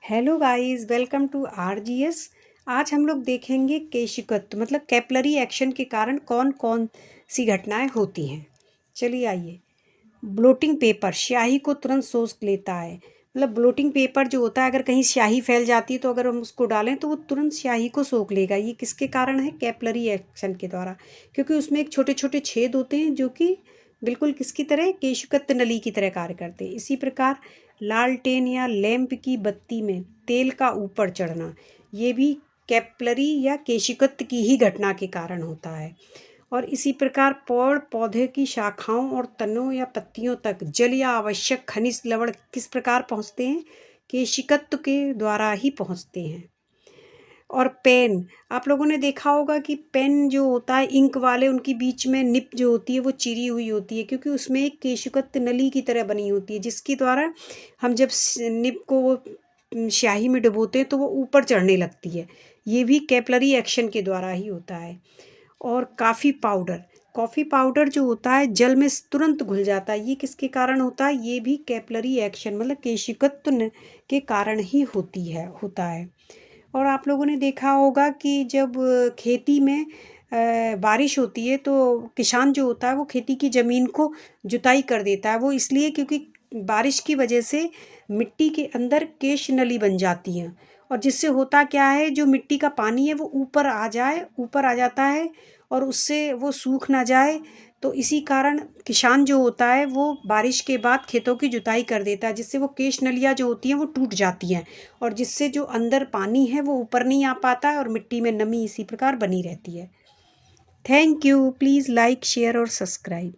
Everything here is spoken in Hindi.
Hello guys, welcome to RGS. आज हम लोग देखेंगे केशिकत्व मतलब कैपिलरी एक्शन के कारण कौन कौन सी घटनाएं होती हैं। चलिए आइए। ब्लोटिंग पेपर स्याही को तुरंत सोख लेता है। मतलब ब्लोटिंग पेपर जो होता है, अगर कहीं स्याही फैल जाती है तो अगर हम उसको डालें तो वो तुरंत स्याही को सोख लेगा। ये किसके कारण है? कैपिलरी एक्शन के द्वारा, क्योंकि उसमें एक छोटे छोटे छेद होते हैं जो कि बिल्कुल किसकी तरह, केशिकत्व नली की तरह कार्य करते हैं। इसी प्रकार लालटेन या लैंप की बत्ती में तेल का ऊपर चढ़ना, ये भी कैपिलरी या केशिकत्व की ही घटना के कारण होता है। और इसी प्रकार पेड़ पौधे की शाखाओं और तनों या पत्तियों तक जल या आवश्यक खनिज लवण किस प्रकार पहुँचते हैं? केशिकत्व के द्वारा ही पहुँचते हैं। और पेन, आप लोगों ने देखा होगा कि पेन जो होता है इंक वाले, उनकी बीच में निप जो होती है वो चिरी हुई होती है, क्योंकि उसमें एक केशिकत्व नली की तरह बनी होती है, जिसके द्वारा हम जब निप को वो स्याही में डुबोते हैं तो वो ऊपर चढ़ने लगती है। ये भी कैपिलरी एक्शन के द्वारा ही होता है। और कॉफ़ी पाउडर जो होता है जल में तुरंत घुल जाता है, ये किसके कारण होता है? ये भी कैपिलरी एक्शन मतलब केशिकत्व के कारण ही होता है। और आप लोगों ने देखा होगा कि जब खेती में बारिश होती है तो किसान जो होता है वो खेती की ज़मीन को जुताई कर देता है। वो इसलिए क्योंकि बारिश की वजह से मिट्टी के अंदर केश नली बन जाती हैं, और जिससे होता क्या है, जो मिट्टी का पानी है वो ऊपर आ जाता है और उससे वो सूख ना जाए। तो इसी कारण किसान जो होता है वो बारिश के बाद खेतों की जुताई कर देता है, जिससे वो केश नलियाँ जो होती हैं वो टूट जाती हैं, और जिससे जो अंदर पानी है वो ऊपर नहीं आ पाता है और मिट्टी में नमी इसी प्रकार बनी रहती है। Thank you. Please like, share और सब्सक्राइब।